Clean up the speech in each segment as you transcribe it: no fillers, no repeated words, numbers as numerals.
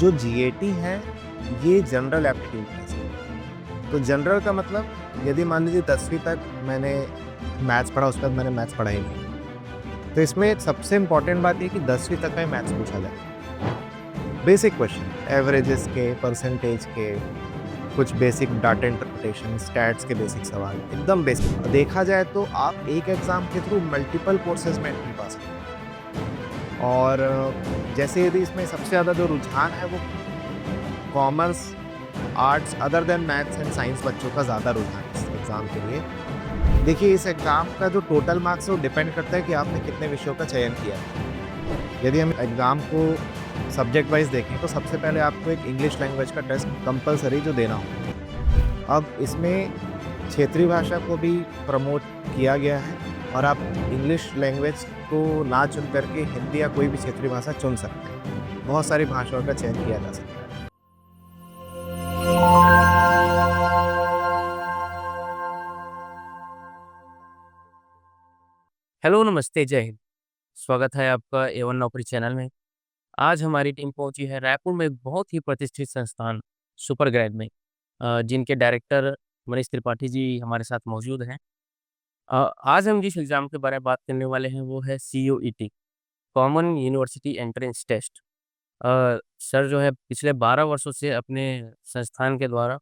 जो जीएटी है, ये जनरल एप्टीट्यूड टेस्ट है। तो जनरल का मतलब यदि मान लीजिए 10वीं तक मैंने मैथ्स पढ़ा, उसके बाद मैंने मैथ्स पढ़ा ही नहीं। तो इसमें सबसे इम्पोर्टेंट बात ये कि 10वीं तक का ही मैथ्स पूछा जाए। बेसिक क्वेश्चन, एवरेजेस के, परसेंटेज के, कुछ बेसिक डाटा इंटरप्रिटेशन, स्टैट्स के बेसिक सवाल, एकदम बेसिक। देखा जाए तो आप एक एग्ज़ाम के थ्रू मल्टीपल कोर्सेज़ में एंट्री पा सकते हैं। और जैसे यदि इसमें सबसे ज़्यादा जो रुझान है वो commerce, arts other than maths and science बच्चों का ज़्यादा रुझान है इस एग्ज़ाम के लिए। देखिए, इस एग्ज़ाम का जो टोटल मार्क्स है वो डिपेंड करता है कि आपने कितने विषयों का चयन किया है। यदि हम एग्ज़ाम को सब्जेक्ट वाइज़ देखें तो सबसे पहले आपको एक इंग्लिश लैंग्वेज का टेस्ट कंपल्सरी जो देना होगा। अब इसमें क्षेत्रीय भाषा को भी प्रमोट किया गया है और आप इंग्लिश लैंग्वेज को ना चुन करके हिंदी या कोई भी क्षेत्रीय भाषा चुन सकते हैं। बहुत सारी भाषाओं का चयन किया जा सकता है। हेलो, नमस्ते, जय हिंद। स्वागत है आपका A1 नौकरी चैनल में। आज हमारी टीम पहुंची है रायपुर में एक बहुत ही प्रतिष्ठित संस्थान सुपर ग्रेड में, जिनके डायरेक्टर मनीष त्रिपाठी जी हमारे साथ मौजूद हैं। आज हम जिस एग्ज़ाम के बारे में बात करने वाले हैं वो है CUET, common university entrance test. Sir जो है पिछले 12 वर्षों से अपने संस्थान के द्वारा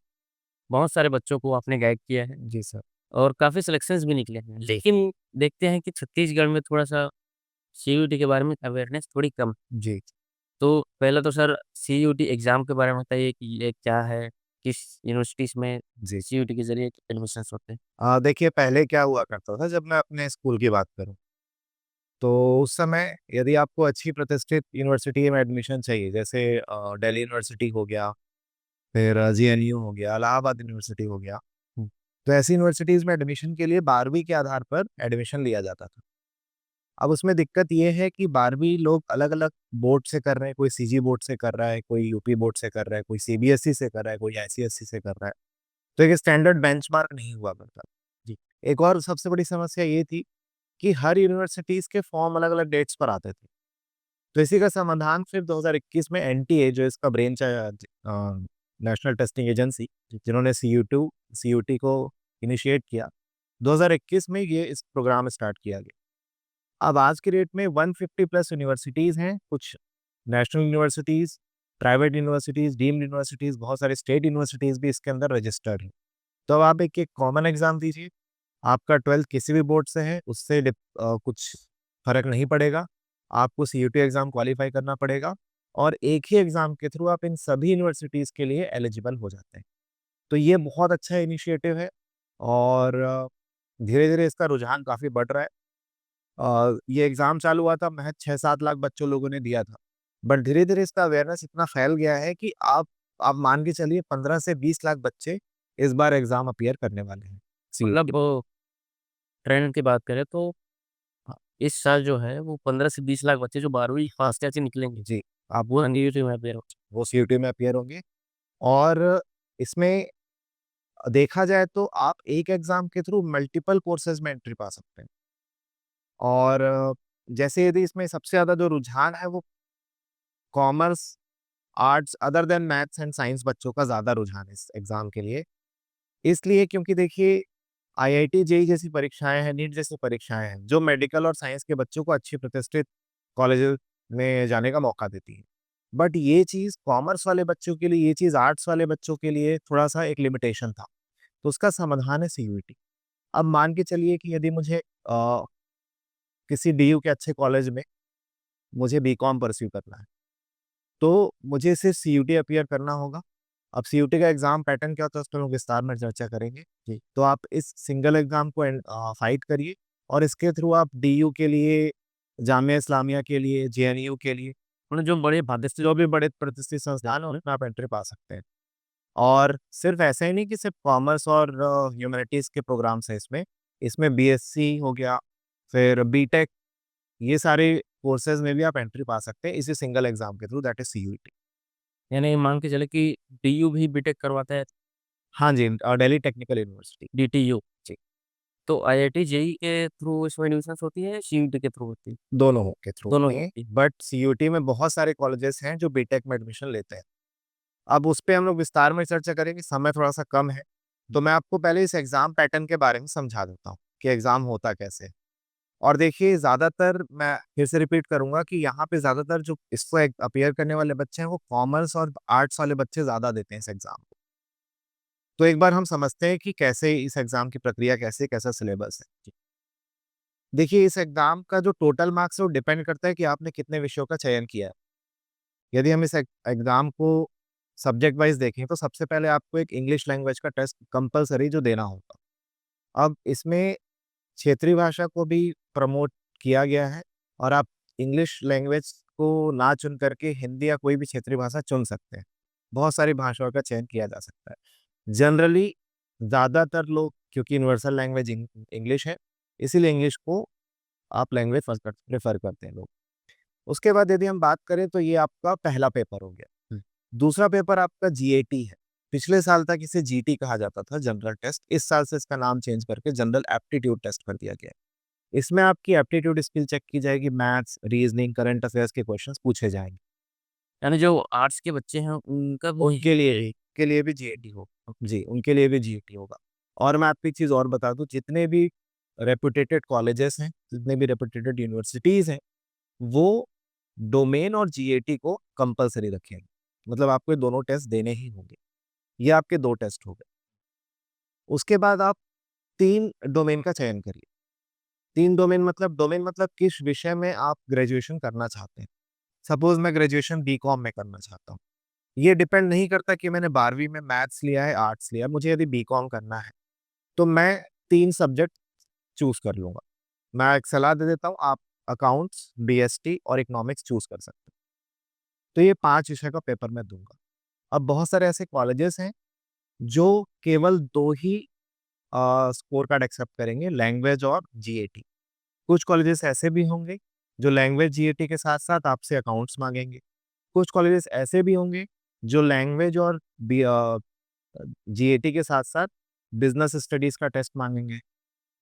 बहुत सारे बच्चों को आपने गाइड किया है जी सर। और काफ़ी सिलेक्शंस भी निकले हैं। लेकिन देखते हैं कि छत्तीसगढ़ में थोड़ा-सा CUET के बारे में अवेयरनेस थोड़ी कम। जी। तो पहले तो सर CUET एग्ज़ाम के बारे में बताइए कि ये क्या है? किस यूनिवर्सिटीज़ में जी। CUET के ज़रिए एडमिशन्स होते हैं? देखिए, पहले क्या हुआ करता था, जब मैं अपने स्कूल की बात करूँ, तो उस समय यदि आपको अच्छी प्रतिष्ठित यूनिवर्सिटी में एडमिशन चाहिए, जैसे दिल्ली यूनिवर्सिटी हो गया, फिर जेएनयू हो गया, इलाहाबाद यूनिवर्सिटी हो गया। हुँ, तो ऐसी यूनिवर्सिटीज़ में एडमिशन के लिए 12वीं के आधार पर एडमिशन लिया जाता था। अब उसमें दिक्कत ये है कि 12वीं लोग अलग-अलग बोर्ड से कर रहे हैं, कोई सीजी बोर्ड से कर रहा है, कोई यूपी बोर्ड से कर रहा है, कोई सीबीएसई से कर रहा है, कोई आईसीएसई से कर रहा है। तो एक स्टैंडर्ड बेंचमार्क नहीं हुआ करता। जी। एक और सबसे बड़ी समस्या ये थी कि हर यूनिवर्सिटीज़ के फॉर्म अलग-अलग डेट्स पर आते थे। तो इसी का समाधान फिर 2021 में एनटीए, जो इसका ब्रेन नेशनल टेस्टिंग एजेंसी, जिन्होंने सीयूटी को इनिशिएट किया, 2021 में ये इस प्रोग्राम स्टार्ट किया गया। अब आज की डेट में 150 प्लस यूनिवर्सिटीज़ हैं, कुछ national universities, private universities, deemed universities, बहुत सारे स्टेट यूनिवर्सिटीज़ भी इसके अंदर रजिस्टर्ड हैं। तो अब आप एक-एक कॉमन एग्ज़ाम दीजिए, आपका 12th किसी भी बोर्ड से है, उससे कुछ फ़र्क नहीं पड़ेगा। आपको सीयूटी एग्ज़ाम क्वालीफ़ाई करना पड़ेगा और एक ही एग्ज़ाम के थ्रू आप इन सभी यूनिवर्सिटीज़ के लिए एलिजिबल हो जाते हैं। तो ये बहुत अच्छा इनिशिएटिव है और धीरे-धीरे इसका रुझान काफ़ी बढ़ रहा है। ये एग्ज़ाम चालू हुआ था, महज़ 6-7 लाख बच्चों लोगों ने दिया था। बट धीरे-धीरे इसका अवेयरनेस इतना फैल गया है कि आप मान के चलिए 15 से 20 लाख बच्चे इस बार एग्ज़ाम अपीयर करने वाले हैं। सीयूटी। मतलब ट्रेंड की बात करें तो इस साल जो है वो 15 से 20 लाख बच्चे जो 12वीं पास करके निकलेंगे, जी, आप वो CUET में अपियर हो। वो सीयूटी में अपीयर होंगे और इसमें देखा जाए तो आप एक एग्ज़ाम के थ्रू मल्टीपल कोर्सेज़ में एंट्री पा सकते हैं। और जैसे यदि इसमें सबसे ज़्यादा जो रुझान है वो commerce, arts other than maths and science बच्चों का ज़्यादा रुझान है इस एग्ज़ाम के लिए। इसलिए क्योंकि देखिए, आईआईटी, जेईई जैसी परीक्षाएँ हैं, नीट जैसी परीक्षाएँ हैं, जो मेडिकल और साइंस के बच्चों को अच्छी प्रतिष्ठित कॉलेजेस में जाने का मौका देती हैं। बट ये चीज़ कॉमर्स वाले बच्चों के लिए, ये चीज़ आर्ट्स वाले बच्चों के लिए थोड़ा-सा एक लिमिटेशन था। तो उसका समाधान है सीयूईटी। अब मान के चलिए कि यदि मुझे किसी डीयू के अच्छे कॉलेज में मुझे बीकॉम परस्यू करना है, तो मुझे सिर्फ सीयूटी अपीयर करना होगा। अब सीयूटी का एग्ज़ाम पैटर्न क्या होता है, उस पर हम विस्तार में चर्चा करेंगे। जी। तो आप इस सिंगल एग्ज़ाम को फाइट करिए और इसके थ्रू आप डीयू के लिए, जामिया इस्लामिया के लिए, जेएनयू के लिए, मतलब जो बड़े प्रतिष्ठित जो भी बड़े प्रतिष्ठित संस्थान हैं, उनमें आप एंट्री पा सकते हैं। और सिर्फ ऐसा ही नहीं कि सिर्फ कॉमर्स और ह्यूमैनिटीज़ के प्रोग्राम्स हैं इसमें। इसमें बीएससी हो गया, फिर बीटेक, ये सारे कोर्सेज़ में भी आप एंट्री पा सकते हैं इसी सिंगल एग्ज़ाम के थ्रू, दैट इज़ सीयूईटी। यानी मान के चले कि DU भी बीटेक करवाता है, हाँ जी, दिल्ली टेक्निकल यूनिवर्सिटी। DTU। जी। तो आईआईटी जेईई के थ्रू इसमें एडमिशंस होती है या सीयूटी के थ्रू होती है? दोनों के थ्रू दोनों होती ही हैं, होती है। बट सीयूटी में बहुत सारे कॉलेजेस हैं जो बीटेक में एडमिशन लेते हैं। अब उस पे हम लोग विस्तार में चर्चा करेंगे, समय थोड़ा सा कम है। तो मैं आपको पहले इस एग्जाम पैटर्न के बारे में समझा देता हूँ कि एग्जाम होता कैसे है। और देखिए, ज्यादातर मैं फिर से रिपीट करूंगा कि यहाँ पे ज्यादातर जो इसको अपीयर करने वाले बच्चे हैं वो कॉमर्स और आर्ट्स वाले बच्चे ज्यादा देते हैं इस एग्जाम को। तो एक बार हम समझते हैं कि कैसे इस एग्जाम की प्रक्रिया कैसे, कैसा सिलेबस है। देखिए, इस एग्जाम का जो टोटल मार्क्स है वो डिपेंड करता है कि आपने कितने विषयों का चयन किया है। यदि हम इस एग्जाम को सब्जेक्ट वाइज देखें तो सबसे पहले आपको एक इंग्लिश लैंग्वेज का टेस्ट कंपलसरी जो देना होगा। अब इसमें क्षेत्रीय भाषा को भी प्रमोट किया गया है, और आप इंग्लिश लैंग्वेज को ना चुन करके हिंदी या कोई भी क्षेत्रीय भाषा चुन सकते हैं। बहुत सारी भाषाओं का चयन किया जा सकता है। जनरली ज़्यादातर लोग, क्योंकि यूनिवर्सल लैंग्वेज इंग्लिश है, इसीलिए इंग्लिश को आप लैंग्वेज प्रेफर करते हैं लोग। उसके बाद यदि हम बात करें तो ये आपका पहला पेपर हो गया। दूसरा पेपर आपका जीएटी है। पिछले साल तक इसे जीटी कहा जाता था, जनरल टेस्ट। इस साल से इसका नाम चेंज करके जनरल एप्टीट्यूड टेस्ट कर दिया गया है। इसमें आपकी एप्टीट्यूड स्किल चेक की जाएगी, मैथ्स, रीजनिंग, करंट अफेयर्स के क्वेश्चंस पूछे जाएंगे। यानी जो आर्ट्स के बच्चे हैं उनका भी उनके लिए भी जीएटी होगा जी, उनके लिए भी जीएटी होगा। और मैं आपको एक चीज और बता दूं, जितने भी रेपुटेटेड कॉलेजेस हैं, जितने भी रेपुटेटेड यूनिवर्सिटीज हैं, वो डोमेन और जीएटी को कंपलसरी रखेंगे। मतलब आपको ये दोनों टेस्ट देने ही होंगे। ये आपके दो टेस्ट हो गए। उसके बाद आप 3 डोमेन का चयन करिए। 3 डोमेन मतलब किस विषय में आप ग्रेजुएशन करना चाहते हैं। सपोज मैं ग्रेजुएशन बीकॉम में करना चाहता हूँ। ये डिपेंड नहीं करता कि मैंने 12वीं में मैथ्स लिया है, आर्ट्स लिया है। मुझे यदि बीकॉम करना है तो मैं 3 सब्जेक्ट चूज कर लूंगा। मैं एक सलाह दे देता हूँ, आप अकाउंट्स, बीएसटी और इकोनॉमिक्स चूज कर सकते हैं। तो ये 5 विषय का पेपर मैं दूंगा। अब बहुत सारे ऐसे कॉलेजेस हैं जो केवल 2 ही स्कोर कार्ड एक्सेप्ट करेंगे, लैंग्वेज और जीएटी। कुछ कॉलेजेस ऐसे भी होंगे जो लैंग्वेज जीएटी के साथ साथ आपसे अकाउंट्स मांगेंगे। कुछ कॉलेजेस ऐसे भी होंगे जो लैंग्वेज और जीएटी के साथ साथ बिजनेस स्टडीज का टेस्ट मांगेंगे।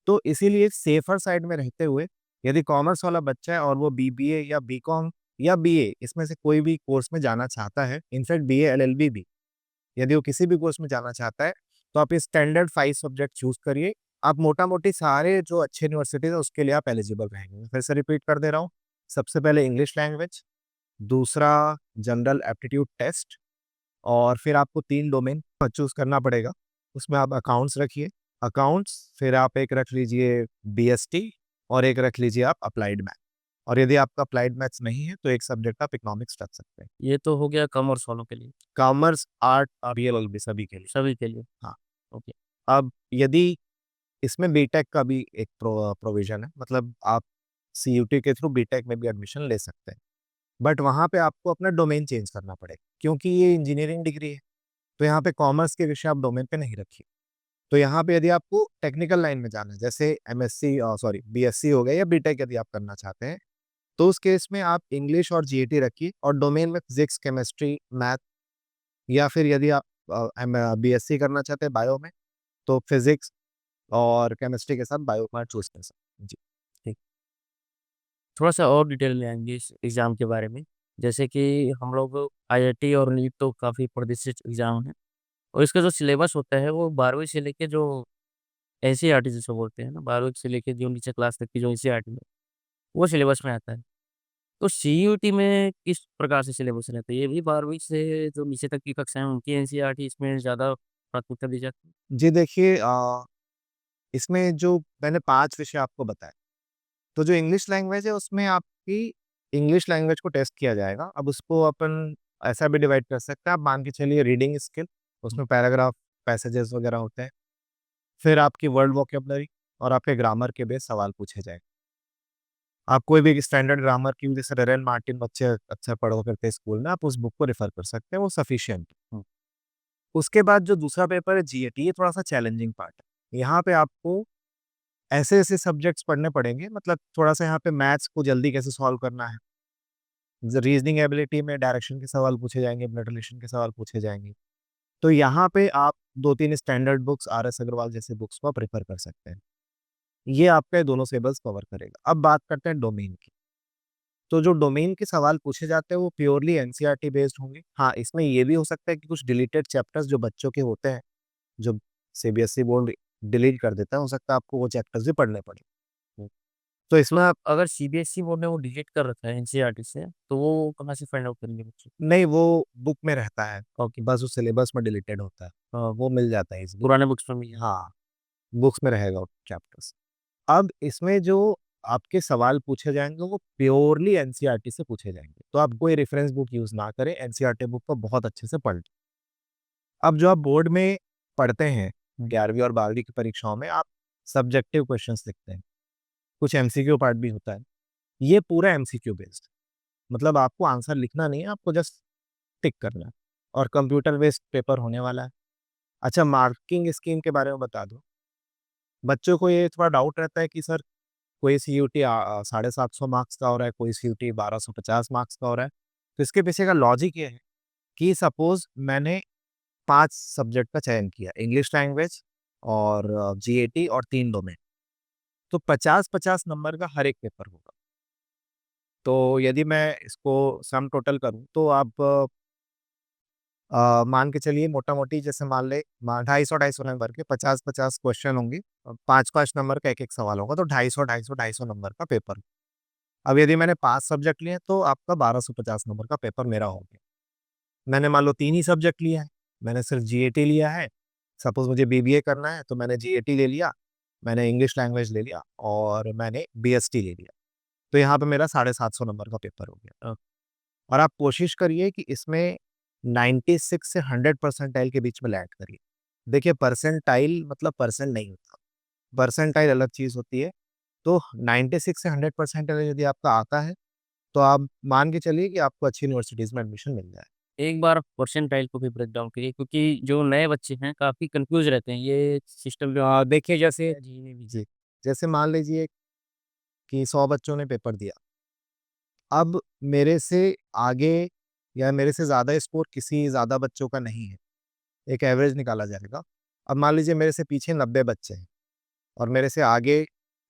तो इसीलिए सेफर साइड में रहते हुए, यदि कॉमर्स वाला बच्चा है और वो बीबीए या बीकॉम या बीए इसमें से कोई भी कोर्स में जाना चाहता है, इनफैक्ट बीए एलएलबी भी, यदि वो किसी भी कोर्स में जाना चाहता है, तो आप स्टैंडर्ड 5 सब्जेक्ट चूज करिए। आप मोटा मोटी सारे जो अच्छे यूनिवर्सिटीज है उसके लिए आप एलिजिबल रहेंगे। मैं फिर से रिपीट कर दे रहा हूँ। सबसे पहले इंग्लिश लैंग्वेज, दूसरा जनरल एप्टीट्यूड टेस्ट, और फिर आपको 3 डोमेन चूज करना पड़ेगा। उसमें आप अकाउंट्स रखिए, अकाउंट्स, फिर आप एक रख लीजिए बीएसटी, और एक रख लीजिए आप अप्लाइड मैथ। और यदि आपका अप्लाइड मैथ्स नहीं है तो एक सब्जेक्ट आप इकोनॉमिक्स रख सकते हैं। ये तो हो गया कॉमर्स वालों के लिए, कॉमर्स, आर्ट, बीएल भी सभी के लिए। सभी के लिए। हाँ। ओके। अब यदि इसमें बीटेक का भी एक प्रोविजन है, मतलब आप सीयूटी के थ्रू बीटेक में भी एडमिशन ले सकते हैं, बट वहाँ पे आपको अपना डोमेन चेंज करना पड़ेगा, क्योंकि ये इंजीनियरिंग डिग्री है। तो यहाँ पे कॉमर्स के विषय आप डोमेन पे नहीं रखिए। तो यहाँ पे यदि आपको टेक्निकल लाइन में जाना है, जैसे एमएससी, सॉरी बीएससी हो गया, या बीटेक यदि आप करना चाहते हैं, तो उस केस में आप इंग्लिश और जीएटी रखिए, और डोमेन में फिजिक्स, केमिस्ट्री, मैथ, या फिर यदि आप बीएससी करना चाहते हैं बायो में, तो फिजिक्स और केमिस्ट्री के साथ बायो का चूज कर सकते हैं जी। ठीक। थोड़ा-सा और डिटेल में आएँगे इस एग्ज़ाम के बारे में। जैसे कि हम लोग आईआईटी और नीट तो काफ़ी प्रतिष्ठित एग्ज़ाम है और इसका जो सिलेबस होता है वो 12वीं से लेके जो एनसीईआरटी जिसे बोलते हैं ना, 12वीं से लेके जो नीचे क्लास तक की जो एनसीईआरटी है, वो सिलेबस में आता है। तो सीयूटी में किस प्रकार से सिलेबस रहता है? ये भी 12वीं से जो नीचे तक की कक्षाएँ हैं उनकी एनसीईआरटी इसमें ज़्यादा प्राथमिकता दी जाती है? जी देखिए, इसमें जो मैंने 5 विषय आपको बताए, तो जो इंग्लिश लैंग्वेज है उसमें आपकी इंग्लिश लैंग्वेज को टेस्ट किया जाएगा। अब उसको अपन ऐसा भी डिवाइड कर सकते हैं, आप मान के चलिए रीडिंग स्किल, उसमें पैराग्राफ, पैसेजेस वगैरह होते हैं। फिर आपकी वर्ड वोकेबलरी और आपके ग्रामर के बेस सवाल पूछे जाएंगे। आप कोई भी स्टैंडर्ड ग्रामर की, जैसे रेरेन मार्टिन बच्चे अक्सर पढ़ा करते हैं स्कूल में, आप उस बुक को रेफर कर सकते हैं, वो सफिशियंट। उसके बाद जो दूसरा पेपर है जीएटी, ये थोड़ा सा चैलेंजिंग पार्ट है। यहाँ पे आपको ऐसे ऐसे सब्जेक्ट्स पढ़ने पड़ेंगे, मतलब थोड़ा सा यहाँ पे मैथ्स को जल्दी कैसे सॉल्व करना है, रीजनिंग एबिलिटी में डायरेक्शन के सवाल पूछे जाएंगे, ब्लड रिलेशन के सवाल पूछे जाएंगे। तो यहाँ पे आप 2-3 standard books, R S Agarwal जैसे बुक्स को प्रेफर कर सकते हैं। ये आपका ये दोनों सिलेबस कवर करेगा। अब बात करते हैं डोमेन की। तो जो डोमेन के सवाल पूछे जाते हैं वो प्योरली एनसीईआरटी बेस्ड होंगे। हाँ, इसमें ये भी हो सकता है कि कुछ डिलीटेड चैप्टर्स जो बच्चों के होते हैं, जो सीबीएसई बोर्ड डिलीट कर देता है, हो सकता है आपको वो चैप्टर्स भी पढ़ने पड़े। तो इसमें आप अगर सीबीएसई बोर्ड ने वो डिलीट कर रखा है एनसीईआरटी से, तो वो कहाँ से फाइंड आउट करेंगे बच्चे? नहीं, वो बुक में रहता है, ओके, बस उस सिलेबस में डिलीटेड होता है। वो मिल जाता है इज़िली। पुराने बुक्स में भी है। हाँ, बुक्स में रहेगा वो चैप्टर्स। अब इसमें जो आपके सवाल पूछे जाएँगे वो प्योरली एनसीईआरटी से पूछे जाएँगे। तो आप कोई रेफरेंस बुक यूज़ ना करें, एनसीईआरटी बुक को बहुत अच्छे से पढ़ लें। अब जो आप बोर्ड में पढ़ते हैं, 11वीं और 12वीं की परीक्षाओं में आप सब्जेक्टिव क्वेश्चंस लिखते हैं। कुछ एमसीक्यू पार्ट भी होता है। ये पूरा एमसीक्यू बेस्ड, मतलब आपको आंसर लिखना नहीं है, आपको जस्ट टिक करना है और कंप्यूटर बेस्ड पेपर होने वाला है। अच्छा, मार्किंग स्कीम के बारे में बता दूँ। बच्चों को ये थोड़ा डाउट रहता है कि सर कोई सीयूटी 750 मार्क्स का हो रहा है, कोई सीयूटी 1250 मार्क्स का हो रहा है। तो इसके पीछे का लॉजिक ये है कि सपोज़ मैंने 5 सब्जेक्ट का चयन किया, इंग्लिश लैंग्वेज और जीएटी और 3 डोमेन। तो 50-50 नंबर का हर एक पेपर होगा। तो यदि मैं इसको सम टोटल करूँ तो आप मान के चलिए मोटा-मोटी, जैसे मान लें 250-250 नंबर के 50-50 क्वेश्चन होंगे। 5-5 नंबर का एक-एक सवाल होगा, तो 250-250 नंबर का पेपर। अब यदि मैंने 5 सब्जेक्ट लिए हैं तो आपका 1250 नंबर का पेपर मेरा हो गया। मैंने मान लो 3 ही सब्जेक्ट लिया है, मैंने सिर्फ जीएटी लिया है, सपोज़ मुझे बीबीए करना है तो मैंने जीएटी ले लिया, मैंने इंग्लिश लैंग्वेज ले लिया और मैंने बीएसटी ले लिया। तो यहाँ पे मेरा 750 नंबर का पेपर हो गया। और आप कोशिश करिए कि इसमें 96 से 100 परसेंटाइल के बीच में लैंड करिए। देखिए, परसेंटाइल मतलब परसेंट नहीं होता, परसेंटाइल अलग चीज़ होती है। तो 96 से 100 परसेंटाइल यदि आपका आता है, तो आप मान के चलिए कि आपको अच्छी यूनिवर्सिटीज़ में एडमिशन मिल जाए। एक बार परसेंटाइल को भी ब्रेक डाउन करिए, क्योंकि जो नए बच्चे हैं काफ़ी कन्फ्यूज़ रहते हैं, ये सिस्टम जो देखिए, जैसे है जी में भी। जी, जैसे मान लीजिए कि 100 बच्चों ने पेपर दिया। अब मेरे से आगे या मेरे से ज़्यादा स्कोर किसी ज़्यादा बच्चों का नहीं है, एक एवरेज निकाला जाएगा। अब मान लीजिए मेरे से पीछे 90 बच्चे हैं और मेरे से आगे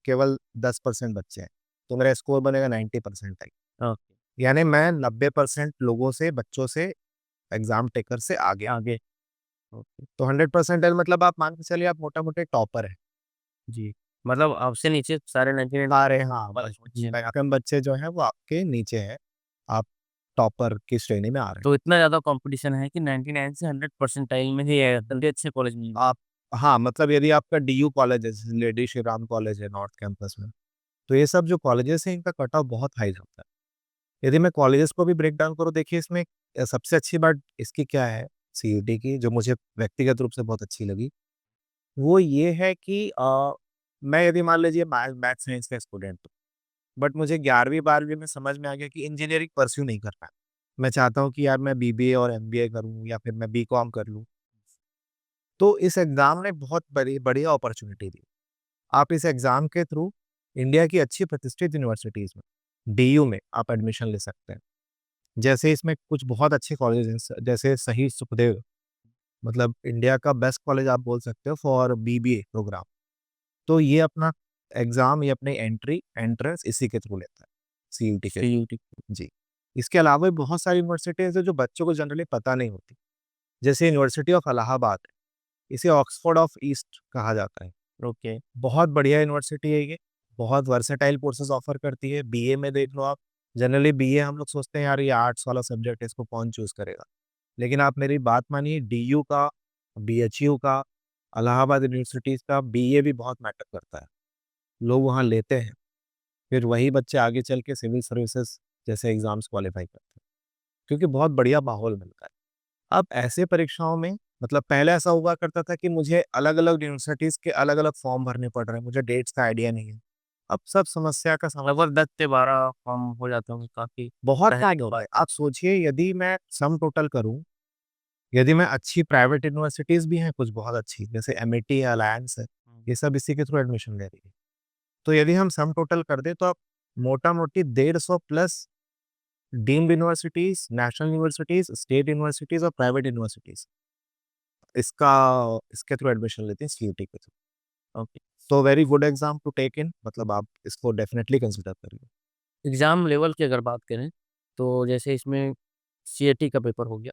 केवल 10% बच्चे हैं, तो मेरा स्कोर बनेगा 90 परसेंटाइल। ओके, यानी मैं 90% लोगों से, बच्चों से, एग्ज़ाम टेकर से आगे हूँ। आगे। ओके, तो 100 परसेंटाइल मतलब आप मान के चलिए आप मोटा-मोटी टॉपर हैं। जी। मतलब आपसे नीचे सारे 99 सारे, हाँ, बच बच्चे हैं। कम बच्चे जो हैं वो आपके नीचे हैं। आप टॉपर की श्रेणी में आ रहे हैं। तो इतना ज़्यादा कॉम्पिटिशन है कि 99 से 100 परसेंटाइल में ही जल्दी अच्छे कॉलेज मिल आप हाँ, मतलब यदि आपका डीयू कॉलेज है, जैसे लेडी श्री राम कॉलेज है नॉर्थ कैंपस में, तो ये सब जो कॉलेजेस हैं इनका कट ऑफ बहुत हाई होता है। यदि मैं कॉलेजेस को भी ब्रेक डाउन करूँ, देखिए इसमें सबसे अच्छी बात इसकी क्या है सीयूटी की, जो मुझे व्यक्तिगत रूप से बहुत अच्छी लगी, वो ये है कि मैं यदि मान लीजिए मैथ साइंस का स्टूडेंट हूँ, बट मुझे 11वीं-12वीं में समझ में आ गया कि इंजीनियरिंग परस्यू नहीं करना है। मैं चाहता हूँ कि यार मैं बीबीए और एमबीए करूँ या फिर मैं बीकॉम कर लूँ। तो इस एग्ज़ाम ने बहुत बढ़िया अपॉर्च्युनिटी दी। आप इस एग्ज़ाम के थ्रू इंडिया की अच्छी प्रतिष्ठित यूनिवर्सिटीज़ में, डीयू में आप एडमिशन ले सकते हैं। जैसे इसमें कुछ बहुत अच्छे कॉलेज हैं, जैसे शहीद सुखदेव, मतलब इंडिया का बेस्ट कॉलेज आप बोल सकते हो फॉर बीबीए प्रोग्राम। तो ये अपना एग्ज़ाम, ये अपनी एंट्रेंस इसी के थ्रू लेता है, सीयूटी के थ्रू। सीयूटी। जी। इसके अलावा भी बहुत सारी यूनिवर्सिटीज़ हैं जो बच्चों को जनरली पता नहीं होती। जैसे यूनिवर्सिटी ऑफ इलाहाबाद है, इसे ऑक्सफोर्ड ऑफ ईस्ट कहा जाता है। ओके, बहुत बढ़िया यूनिवर्सिटी है ये, बहुत वर्सेटाइल कोर्सेज़ ऑफ़र करती है। बीए में देख लो आप, जनरली बीए हम लोग सोचते हैं यार ये आर्ट्स वाला सब्जेक्ट है, इसको कौन चूज़ करेगा? लेकिन आप मेरी बात मानिए, डीयू का, बीएचयू का, इलाहाबाद यूनिवर्सिटीज़ का बीए भी बहुत मैटर करता है। लोग वहाँ लेते हैं, फिर वही बच्चे आगे चल के सिविल सर्विसेज़ जैसे एग्ज़ाम्स क्वालीफाई करते हैं, क्योंकि बहुत बढ़िया माहौल मिलता है। अब ऐसे परीक्षाओं में, मतलब पहले ऐसा हुआ करता था कि मुझे अलग-अलग यूनिवर्सिटीज़ के अलग-अलग फॉर्म भरने पड़ रहे हैं, मुझे डेट्स का आइडिया नहीं है। अब सब समस्या का लगभग 10 से 12 फॉर्म हो जाते होंगे, काफ़ी बहुत पहले टाइम हो रहा है। आप सोचिए, यदि मैं सम टोटल करूँ, यदि मैं अच्छी प्राइवेट यूनिवर्सिटीज़ भी हैं कुछ बहुत अच्छी, जैसे एमिटी है, अलायंस है, ये सब इसी के थ्रू एडमिशन ले रही है। तो यदि हम सम टोटल कर दें तो आप मोटा-मोटी 150 plus deemed universities, national universities, state universities और प्राइवेट यूनिवर्सिटीज़ इसका इसके थ्रू एडमिशन लेते हैं सीयूटी के थ्रू। ओके। तो very good exam to take in, मतलब आप इसको डेफिनेटली कंसिडर करिए। एग्ज़ाम लेवल की अगर बात करें, तो जैसे इसमें सीएटी का पेपर हो गया,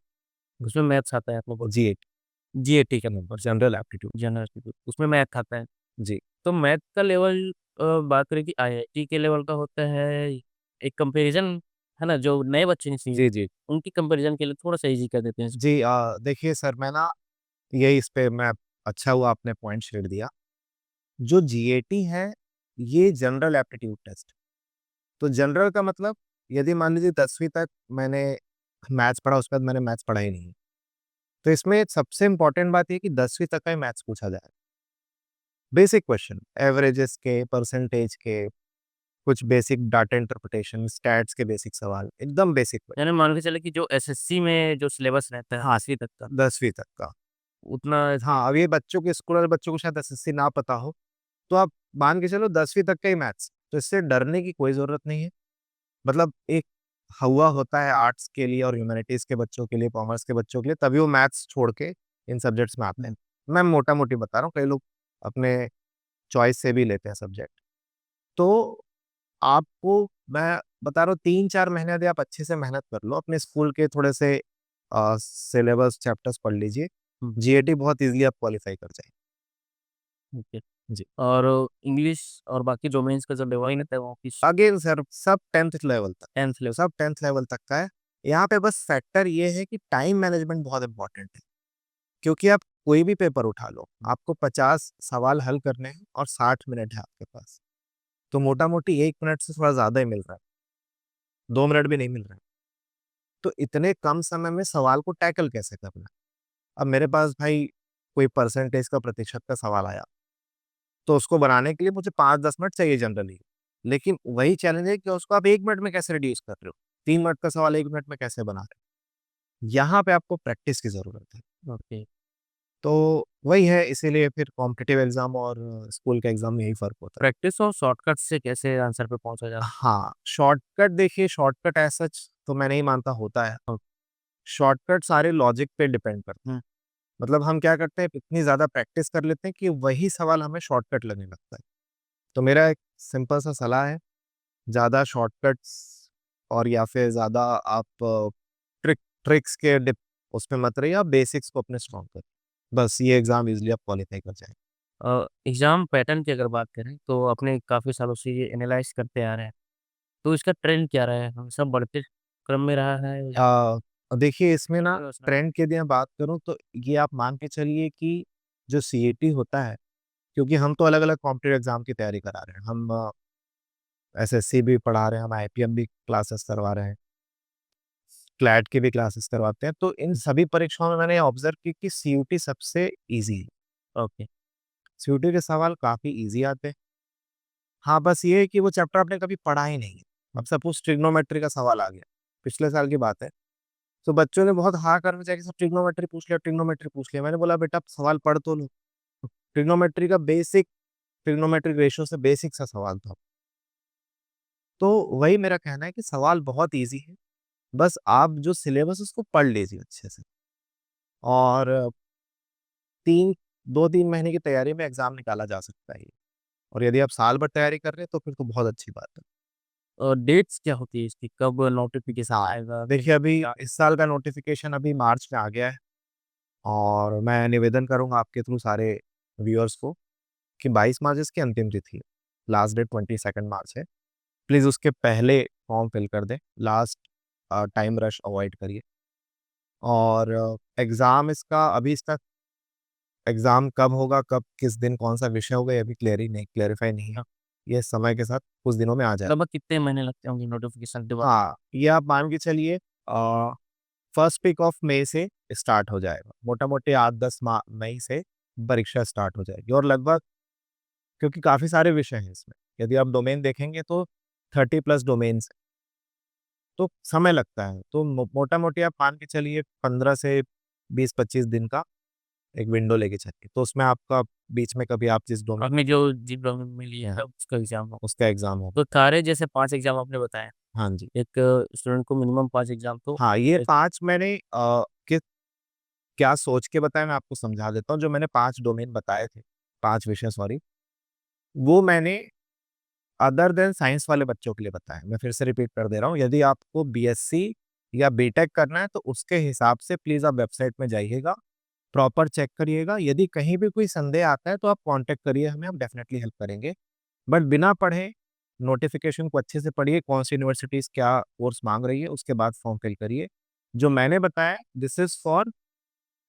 उसमें मैथ्स आता है, आपने बोला जी8 जीएटी का paper, general aptitude. General aptitude, उसमें मैथ आता है। जी तो मैथ का लेवल बात करें कि आईआईटी के लेवल का होता है, एक कंपैरिज़न है ना, जो नए बच्चे हैं सीए, जी जी उनकी कंपैरिज़न के लिए थोड़ा-सा ईज़ी कर देते हैं इसको। जी देखिए सर, मैं ना ये इस पे मैं अच्छा हुआ आपने पॉइंट छेड़ दिया। जो जीएटी है, ये जनरल एप्टीट्यूड टेस्ट। तो जनरल का मतलब, यदि मान लीजिए 10वीं तक मैंने मैथ्स पढ़ा, उसके बाद मैंने मैथ्स पढ़ा ही नहीं। तो इसमें सबसे इम्पोर्टेंट बात ये कि 10वीं तक का ही मैथ्स पूछा जाए। बेसिक क्वेश्चन, एवरेजेस के, परसेंटेज के, कुछ बेसिक डाटा इंटरप्रिटेशन, स्टैट्स के बेसिक सवाल, एकदम बेसिक क्वेश्चन। यानी मान के चले कि जो एसएससी में जो सिलेबस रहता है 10वीं तक का, 10वीं तक का। उतना हाँ, अब ये बच्चों के स्कूल वाले बच्चों को शायद एसएससी ना पता हो, तो आप मान के चलो 10वीं तक का ही मैथ्स, तो इससे डरने की कोई ज़रूरत नहीं है। मतलब एक हुआ होता है आर्ट्स के लिए और ह्यूमैनिटीज़ के बच्चों के लिए, कॉमर्स के बच्चों के लिए, तभी वो मैथ्स छोड़ के इन सब्जेक्ट्स में आते हैं। मैं मोटा-मोटी बता रहा हूँ, कई लोग अपने चॉइस से भी लेते हैं सब्जेक्ट। तो आपको मैं बता रहा हूँ, 3-4 महीने यदि आप अच्छे से मेहनत कर लो, अपने स्कूल के थोड़े से सिलेबस चैप्टर्स पढ़ लीजिए, हुँ, जीएटी बहुत ईज़िली आप क्वालीफाई कर जाएँगे। ओके। जी। और इंग्लिश और बाकी डोमेन्स का जो लेवल रहता है वो किस अगेन सर, सब 10th लेवल तक, 10th लेवल? सब 10th लेवल तक का है। यहाँ पे बस फैक्टर ये है कि टाइम मैनेजमेंट बहुत इम्पोर्टेंट है। क्योंकि आप कोई भी पेपर उठा लो, आपको 50 सवाल हल करने हैं और 60 मिनट है आपके पास। तो मोटा-मोटी 1 मिनट से थोड़ा ज़्यादा ही मिल रहा है, 2 मिनट भी नहीं मिल रहा है। तो इतने कम समय में सवाल को टैकल कैसे करना है? अब मेरे पास भाई कोई परसेंटेज का, प्रतिशत का सवाल आया, तो उसको बनाने के लिए मुझे 5-10 मिनट चाहिए जनरली। लेकिन वही चैलेंज है कि उसको आप 1 मिनट में कैसे रिड्यूस कर रहे हो? 3 मिनट का सवाल 1 मिनट में कैसे बना रहे हो? यहाँ पे आपको प्रैक्टिस की ज़रूरत है। ओके। तो वही है, इसीलिए फिर कॉम्पिटिटिव एग्ज़ाम और स्कूल के एग्ज़ाम में यही फ़र्क होता है। प्रैक्टिस और शॉर्टकट से कैसे आंसर पे पहुँचा जा हाँ, शॉर्टकट देखिए, शॉर्टकट एज़ सच तो मैं नहीं मानता होता है। ओ शॉर्टकट सारे लॉजिक पे डिपेंड करते हैं। हुँ, मतलब हम क्या करते हैं, इतनी ज़्यादा प्रैक्टिस कर लेते हैं कि वही सवाल हमें शॉर्टकट लगने लगता है। तो मेरा एक सिंपल सा सलाह है, ज़्यादा शॉर्टकट्स और या फिर ज़्यादा आप ट्रिक्स के डिप उसमें मत रहिए, आप बेसिक्स को अपने स्ट्रॉन्ग करिए। बस ये एग्ज़ाम ईज़िली आप क्वालीफाई कर जाएँगे। एग्ज़ाम पैटर्न की अगर बात करें, तो आपने काफ़ी सालों से ये एनालाइज़ करते आ रहे हैं, तो इसका ट्रेंड क्या रहा है? हमेशा बढ़ते क्रम में रहा है या देखिए इसमें ना, घटते-बढ़ते? ट्रेंड की यदि मैं बात करूँ तो ये आप मान के चलिए कि जो सीईटी होता है, क्योंकि हम तो अलग-अलग कॉम्पिटिटिव एग्ज़ाम की तैयारी करा रहे हैं। हम एसएससी भी पढ़ा रहे हैं, हम आईपीएम भी क्लासेस करवा रहे हैं, क्लैट की भी क्लासेस करवाते हैं। तो इन सभी परीक्षाओं में मैंने ऑब्ज़र्व की कि सीयूटी सबसे ईज़ी है। ओके, सीयूटी के सवाल काफ़ी ईज़ी आते हैं। हाँ, बस ये है कि वो चैप्टर आपने कभी पढ़ा ही नहीं है। अब सपोज़ ट्रिग्नोमेट्री का सवाल आ गया, पिछले साल की बात है। तो बच्चों ने बहुत हाँ करके जाके सब ट्रिग्नोमेट्री पूछ लिया, ट्रिग्नोमेट्री पूछ लिया। मैंने बोला बेटा, आप सवाल पढ़ तो लो। ट्रिग्नोमेट्री का बेसिक, ट्रिग्नोमेट्रिक रेशियो से बेसिक सा सवाल था। तो वही मेरा कहना है कि सवाल बहुत ईज़ी है। बस आप जो सिलेबस है उसको पढ़ लीजिए अच्छे से, और 3 2-3 महीने की तैयारी में एग्ज़ाम निकाला जा सकता है ये। और यदि आप साल भर तैयारी कर रहे हैं तो फिर तो बहुत अच्छी बात है। डेट्स क्या होती है इसकी? कब नोटिफ़िकेशन हाँ, आएगा? देखिए अभी इस साल का नोटिफ़िकेशन अभी मार्च में आ गया है, और मैं निवेदन करूँगा आपके थ्रू सारे व्यूअर्स को कि 22 मार्च इसकी अंतिम तिथि है। लास्ट डेट 22 मार्च है। प्लीज़ उसके पहले फॉर्म फिल कर दें। लास्ट टाइम रश अवॉइड करिए। और इसका अभी इसका एग्ज़ाम कब होगा, कब किस दिन कौन-सा विषय होगा, ये अभी क्लेरिफ़ाई नहीं है। हाँ, ये समय के साथ कुछ दिनों में आ जाएगा। लगभग कितने महीने लगते होंगे नोटिफ़िकेशन दिवा हाँ, ये आप मान के चलिए फर्स्ट वीक ऑफ मई से स्टार्ट हो जाएगा। मोटा-मोटी 8-10 मई से परीक्षा स्टार्ट हो जाएगी, और लगभग, क्योंकि काफ़ी सारे विषय हैं इसमें। यदि आप डोमेन देखेंगे तो 30 प्लस डोमेन्स हैं, तो समय लगता है। तो मोटा-मोटी आप मान के चलिए 15 से 20-25 दिन का एक विंडो लेके चलिए। तो उसमें आपका बीच में कभी आप जिस डोमेन, आपने जो जिस डोमेन में लिया है उसका एग्ज़ाम हो। उसका एग्ज़ाम होगा। तो सारे जैसे 5 एग्ज़ाम आपने बताए, हाँ जी। एक स्टूडेंट को मिनिमम 5 एग्ज़ाम तो हाँ, ये ऐसे 5 मैंने कि क्या सोच के बताया, मैं आपको समझा देता हूँ। जो मैंने 5 डोमेन बताए थे, 5 विषय सॉरी, वो मैंने अदर देन साइंस वाले बच्चों के लिए बताया। मैं फिर से रिपीट कर दे रहा हूँ, यदि आपको बीएससी या बीटेक करना है तो उसके हिसाब से प्लीज आप वेबसाइट में जाइएगा, प्रॉपर चेक करिएगा। यदि कहीं भी कोई संदेह आता है तो आप कांटेक्ट करिए हमें, हम डेफिनेटली हेल्प करेंगे। बट बिना पढ़े नोटिफिकेशन को अच्छे से पढ़िए, कौन सी यूनिवर्सिटीज क्या कोर्स मांग रही है, उसके बाद फॉर्म फिल करिए। जो मैंने बताया this is for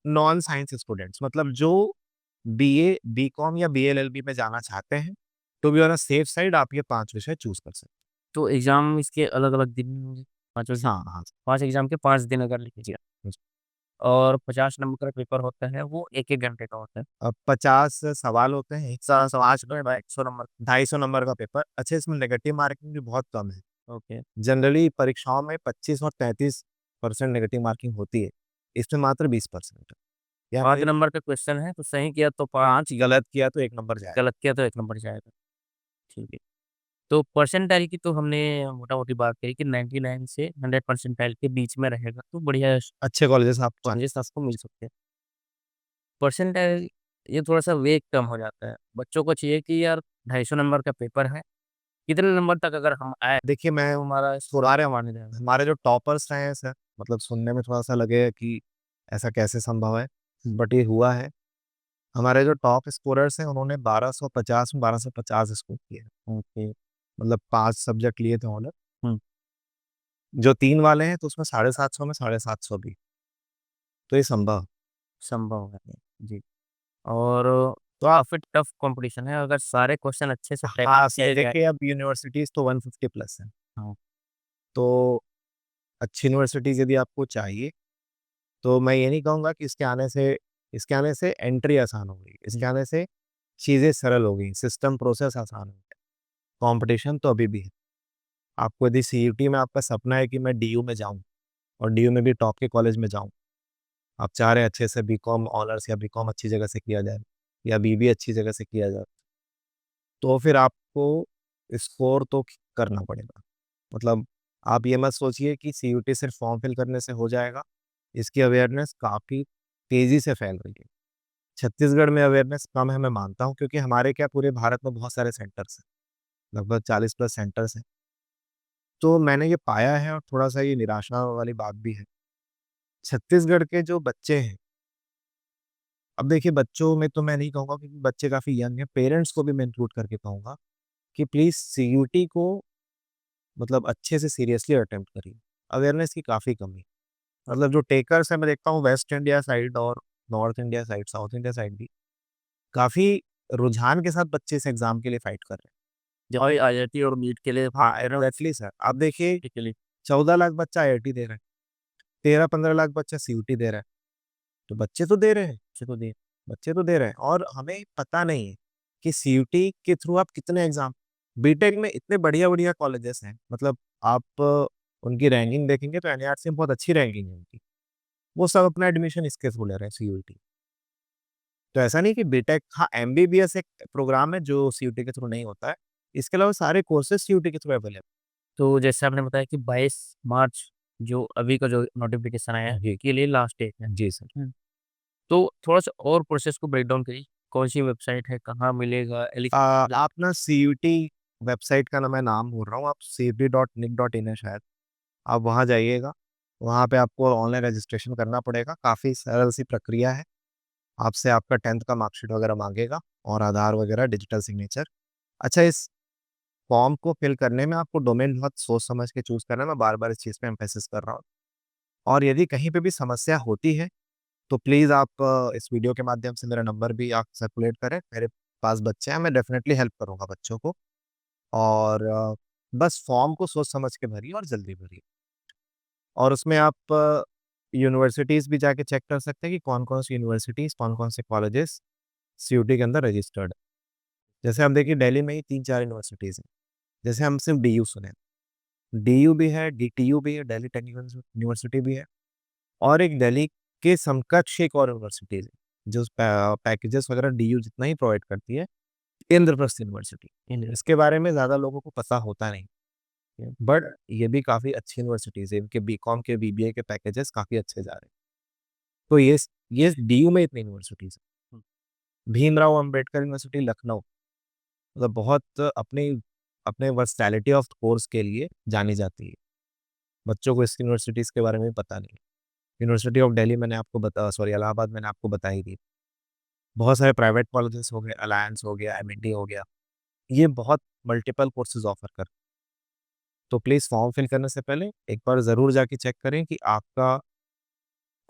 non science students, मतलब जो बीए बीकॉम या बीएलएलबी में जाना चाहते हैं, to be on a safe side आप ये 5 विषय चूज कर सकते तो एग्ज़ाम इसके अलग-अलग दिन में होंगे? पाँचों हैं। हाँ, हाँ। 5 एग्ज़ाम के 5 दिन अगर लीजिएगा और 50 नंबर का पेपर होता है, वो 1-1 घंटे का होता है। 50 सवाल होते हैं, एक सा सौ 5 में 100 नंबर 250 नंबर का पेपर। अच्छा, इसमें नेगेटिव मार्किंग भी बहुत कम है। ओके। जनरली परीक्षाओं में 25 और 33% नेगेटिव मार्किंग होती है, इसमें मात्र 20% है। या 5 फिर नंबर का क्वेश्चन है, तो सही किया तो 5, 5 गलत किया तो 1 नंबर जाएगा। गलत किया तो 1 नंबर जाएगा। ठीक है। तो परसेंटाइल की तो हमने मोटा-मोटी बात करी कि 99 से 100 परसेंटाइल के बीच में रहेगा, तो बढ़िया अच्छे कॉलेजेस आप चुन चांसेस आपको मिल सकते हैं। परसेंटाइल ये थोड़ा-सा वेग कम हो जाता है। बच्चों को चाहिए कि यार 250 नंबर का पेपर है, कितने नंबर तक अगर हम आए, देखिए, मैं तो हमारा थोड़ा स्कोर माने जाएगा। हमारे जो टॉपर्स रहे हैं सर, मतलब सुनने में थोड़ा-सा लगेगा कि ऐसा कैसे संभव है, बट ये हुआ है। हमारे जो टॉप स्कोरर्स हैं उन्होंने 1250 में 1250 स्कोर किए हैं। ओके। मतलब 5 सब्जेक्ट लिए थे उन्होंने। हुँ, जो 3 वाले हैं तो उसमें 750 में 750 भी, तो ये संभव। संभव है। जी, और तो आप काफ़ी टफ कॉम्पिटिशन है, अगर सारे क्वेश्चन अच्छे से प्रैक्टिस हाँ, किए सर जाए। देखिए अब यूनिवर्सिटीज़ तो 150 प्लस हैं। हाँ, तो अच्छी यूनिवर्सिटीज़ यदि आपको चाहिए, तो मैं ये नहीं कहूँगा कि इसके आने से एंट्री आसान हो गई, इसके जी, आने से चीज़ें सरल हो गई, सिस्टम प्रोसेस आसान हो गया। कॉम्पिटिशन तो अभी भी है। आपको यदि सीयूटी में आपका सपना है कि मैं डीयू में जाऊँ और डीयू में भी टॉप के कॉलेज में जाऊँ, आप चाह रहे हैं अच्छे से बीकॉम ऑनर्स या बीकॉम अच्छी जगह से किया जाए या बीबीए अच्छी जगह से किया जाए, तो फिर आपको स्कोर तो करना पड़ेगा। मतलब आप ये मत सोचिए कि सीयूटी सिर्फ फॉर्म फिल करने से हो जाएगा। इसकी अवेयरनेस काफ़ी तेज़ी से फैल रही है। छत्तीसगढ़ में अवेयरनेस कम है मैं मानता हूँ, क्योंकि हमारे क्या पूरे भारत में बहुत सारे सेंटर्स हैं, लगभग 40 प्लस सेंटर्स हैं। तो मैंने ये पाया है और थोड़ा-सा ये निराशा वाली बात भी है। छत्तीसगढ़ के जो बच्चे हैं, अब देखिए बच्चों में तो मैं नहीं कहूँगा क्योंकि बच्चे काफ़ी यंग हैं, पेरेंट्स को भी मैं इंक्लूड करके कहूँगा कि प्लीज़ सीयूटी को मतलब अच्छे से सीरियसली अटेम्प्ट करिए। अवेयरनेस की काफ़ी कमी है। मतलब जो टेकर्स हैं मैं देखता हूँ वेस्ट इंडिया साइड और north India side, south India side भी काफ़ी रुझान के साथ बच्चे इस एग्ज़ाम के लिए फाइट कर रहे हैं। जब भी आईआईटी और नीट के लिए हाँ, कह रहा हूँ, एग्ज़ैक्टली सर। अब देखिए के लिए 14 लाख बच्चा आईआईटी दे रहा है, 13-15 लाख बच्चा सीयूटी दे रहा है। तो बच्चे तो दे रहे हैं, बच्चे तो दे रहे हैं और हमें पता नहीं है कि सीयूटी के थ्रू आप कितने एग्ज़ाम बीटेक में इतने बढ़िया-बढ़िया कॉलेजेस हैं। मतलब आप उनकी रैंकिंग देखेंगे तो एनआईआरसी में बहुत अच्छी रैंकिंग है उनकी। वो सब अपना एडमिशन इसके थ्रू ले रहे हैं सीयूटी। तो ऐसा नहीं कि बीटेक, हाँ, एमबीबीएस एक प्रोग्राम है जो सीयूटी के थ्रू नहीं होता है। इसके अलावा सारे कोर्सेज़ सीयूटी के थ्रू अवेलेबल तो जैसे आपने बताया कि 22 मार्च जो अभी का जो नोटिफ़िकेशन आया है, हैं। जी, के लिए लास्ट डेट है। जी सर। हुँ। तो थोड़ा-सा और प्रोसेस को ब्रेक डाउन करिए, कौन-सी वेबसाइट है, कहाँ मिलेगा? आप ना सीयूटी वेबसाइट का ना मैं नाम भूल रहा हूँ, आप cbt.nic.in है शायद। आप वहाँ जाइएगा, वहाँ पे आपको ऑनलाइन रजिस्ट्रेशन करना पड़ेगा, काफ़ी सरल सी प्रक्रिया है। आपसे आपका 10th का मार्कशीट वगैरह माँगेगा और आधार वगैरह, डिजिटल सिग्नेचर। अच्छा, इस फॉर्म को फिल करने में आपको डोमेन बहुत सोच समझ के चूज़ करना है, मैं बार-बार इस चीज़ पे एम्फेसिस कर रहा हूँ। और यदि कहीं पे भी समस्या होती है, तो प्लीज़ आप इस वीडियो के माध्यम से मेरा नंबर भी आप सर्कुलेट करें। मेरे पास बच्चे हैं, मैं डेफ़िनेटली हेल्प करूँगा बच्चों को। और बस फॉर्म को सोच समझ के भरिए और जल्दी भरिए। और उसमें आप यूनिवर्सिटीज़ भी जाके चेक कर सकते हैं कि कौन-कौन सी यूनिवर्सिटीज़, कौन-कौन से कॉलेजेस सीयूटी के अंदर रजिस्टर्ड है। जैसे हम देखिए दिल्ली में ही 3-4 यूनिवर्सिटीज़ हैं। जैसे हम सिर्फ डीयू सुने, डीयू भी है, डीटीयू भी है, दिल्ली टेक्निकल यूनिवर्सिटी भी है और एक दिल्ली के समकक्ष एक और यूनिवर्सिटीज़ है, जो पैकेजेस वगैरह डीयू जितना ही प्रोवाइड करती है, इंद्रप्रस्थ यूनिवर्सिटी। इसके बारे में ज़्यादा लोगों को पता होता नहीं है, बट ये भी काफ़ी अच्छी यूनिवर्सिटीज़ है, इनके बीकॉम के, बीबीए के पैकेजेस काफ़ी अच्छे जा रहे हैं। तो ये डीयू में इतनी यूनिवर्सिटीज़ हैं। भीमराव अंबेडकर यूनिवर्सिटी लखनऊ, मतलब बहुत अपनी अपने वर्सटैलिटी ऑफ कोर्स के लिए जानी जाती है। बच्चों को इस यूनिवर्सिटीज़ के बारे में पता नहीं। यूनिवर्सिटी ऑफ दिल्ली मैंने आपको इलाहाबाद मैंने आपको बताई थी। बहुत सारे प्राइवेट कॉलेजेस हो गए, अलायंस हो गया, एमएनडी हो गया, ये बहुत मल्टीपल कोर्सेज ऑफर कर। तो प्लीज़ फॉर्म फिल करने से पहले एक बार ज़रूर जाके चेक करें कि आपका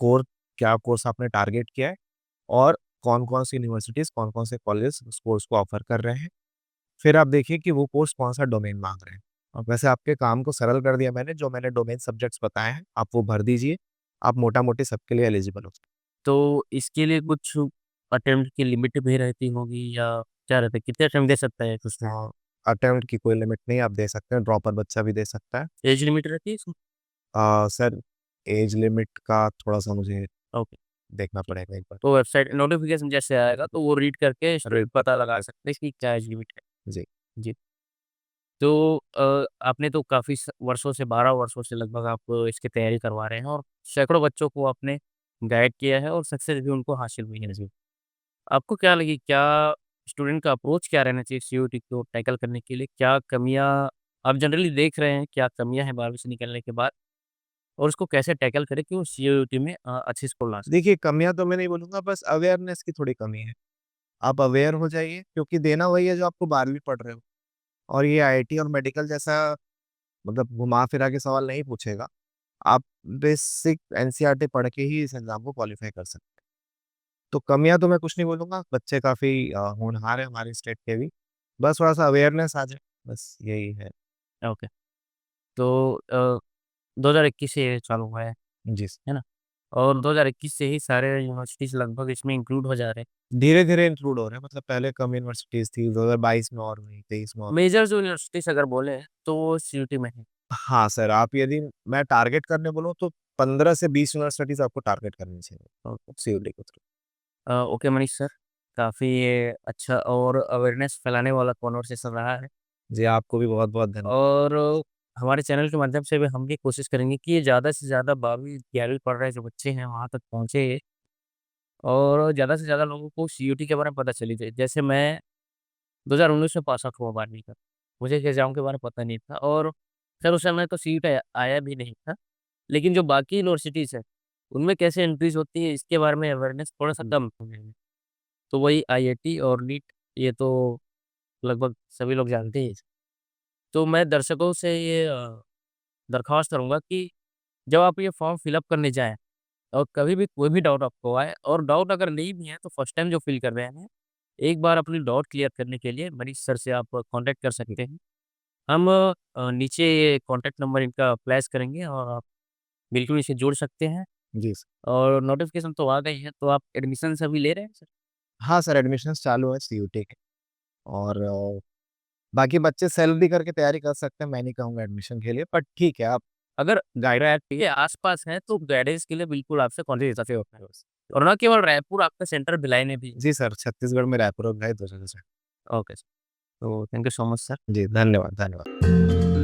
कोर क्या कोर्स आपने टारगेट किया है और कौन-कौन सी यूनिवर्सिटीज़, कौन-कौन से कॉलेजेस उस कोर्स को ऑफर कर रहे हैं। फिर आप देखिए कि वो कोर्स कौन-सा डोमेन माँग रहे हैं। और वैसे आपके काम को सरल कर दिया मैंने, जो मैंने डोमेन सब्जेक्ट्स बताए हैं, आप वो भर दीजिए। आप मोटा-मोटी सबके लिए एलिजिबल हो। तो इसके लिए कुछ अटेम्प्ट की लिमिट भी रहती होगी या क्या रहता है? कितने अटेम्प्ट दे सकता है एक स्टूडेंट? अटेम्प्ट की कोई लिमिट नहीं, आप दे सकते हैं, ड्रॉपर बच्चा भी दे सकता है। एज लिमिट रहती है इसमें? सर एज लिमिट का थोड़ा-सा मुझे ओके। देखना पड़ेगा एक बार। तो वेबसाइट नोटिफ़िकेशन जैसे आएगा तो वो रीड करके स्टूडेंट पता लगा सकते हैं कि क्या एज लिमिट है। जी। जी। तो आपने तो काफ़ी वर्षों से 12 वर्षों से लगभग आप इसकी तैयारी करवा रहे हैं और सैकड़ों बच्चों को आपने गाइड किया है और सक्सेस भी उनको हासिल हुई है। जी। आपको क्या लगी क्या स्टूडेंट का अप्रोच क्या रहना चाहिए सीयूईटी को टैकल करने के लिए? क्या कमियाँ आप जनरली देख रहे हैं, क्या कमियाँ हैं 12वीं से निकलने के बाद और उसको कैसे टैकल करें कि वो सीयूईटी में अच्छी स्कोर ला सकें? देखिए, कमियाँ तो मैं नहीं बोलूँगा, बस अवेयरनेस की थोड़ी कमी है। आप अवेयर हो जाइए, क्योंकि देना वही है जो आपको 12वीं पढ़ रहे हो। और ये आईआईटी और मेडिकल जैसा मतलब घुमा-फिरा के सवाल नहीं पूछेगा। आप बेसिक एनसीईआरटी पढ़ के ही इस एग्ज़ाम को क्वालीफाई कर सकते हैं। तो कमियाँ तो मैं कुछ नहीं बोलूँगा, बच्चे काफ़ी होनहार हैं हमारे स्टेट के भी। बस थोड़ा-सा अवेयरनेस आ जाए, बस यही है। ओके। तो 2021 से ये चालू हुआ जी। है ना? और 2021 से ही सारे यूनिवर्सिटीज़ लगभग इसमें इंक्लूड हो जा रहे हैं। धीरे-धीरे इंक्लूड हो रहे हैं, मतलब पहले कम यूनिवर्सिटीज़ थी, 2022 में और हुई, 23 में और। मेजर जो यूनिवर्सिटीज़ अगर बोलें तो वो सीयूटी में है। हाँ सर, आप यदि मैं टारगेट करने बोलूँ तो 15 से 20 यूनिवर्सिटीज़ आपको टारगेट करनी चाहिए ओके। सीयूडी के थ्रू। ओके मनीष सर, काफ़ी ये अच्छा और अवेयरनेस फैलाने वाला कन्वर्सेशन रहा है जी, आपको भी बहुत-बहुत धन्यवाद। और हमारे चैनल के माध्यम से भी हम भी कोशिश करेंगे कि ये ज़्यादा से ज़्यादा 12वीं 11वीं पढ़ रहे जो बच्चे हैं वहाँ तक पहुँचे और ज़्यादा से ज़्यादा लोगों को सीयूटी के बारे में पता चली जाए। जैसे मैं 2019 में पास आउट हुआ 12वीं का। मुझे इस एग्ज़ाम के बारे में पता नहीं था और खैर उस समय तो सीयूटी आया भी नहीं था। लेकिन जो बाकी यूनिवर्सिटीज़ हैं, उनमें कैसे एंट्रीज़ होती है इसके बारे में अवेयरनेस थोड़ा-सा कम है। तो वही आईआईटी और नीट ये तो लगभग सभी लोग जानते ही हैं। तो मैं दर्शकों से ये दरख्वास्त करूँगा कि जब आप ये फॉर्म फिल अप करने जाएँ और कभी भी कोई भी डाउट आपको आए और डाउट अगर नहीं भी है तो फर्स्ट टाइम जो फिल कर रहे हैं, एक बार अपनी डाउट क्लियर करने के लिए मनीष सर से आप कॉन्टैक्ट कर सकते हैं। हम नीचे ये कॉन्टैक्ट नंबर इनका फ्लैश करेंगे और आप बिल्कुल इसे जोड़ सकते हैं जी सर। और नोटिफ़िकेशन तो आ गई है, तो आप एडमिशन्स अभी ले रहे हैं सर? हाँ सर, एडमिशन्स चालू हैं सीयूटी के। और बाकी बच्चे सेल्फ भी करके तैयारी कर सकते हैं, मैं नहीं कहूँगा एडमिशन के लिए, बट ठीक है आप अगर गाइड। रायपुर के आस-पास हैं, तो गाइडेंस के लिए बिल्कुल आपसे कॉन्टैक्ट कर सकते होता है। और ना केवल रायपुर, आपका सेंटर भिलाई में भी है। जी सर, छत्तीसगढ़ में रायपुर और गए 2 जगह से। Okay sir. तो thank you so much sir. जी, धन्यवाद, धन्यवाद।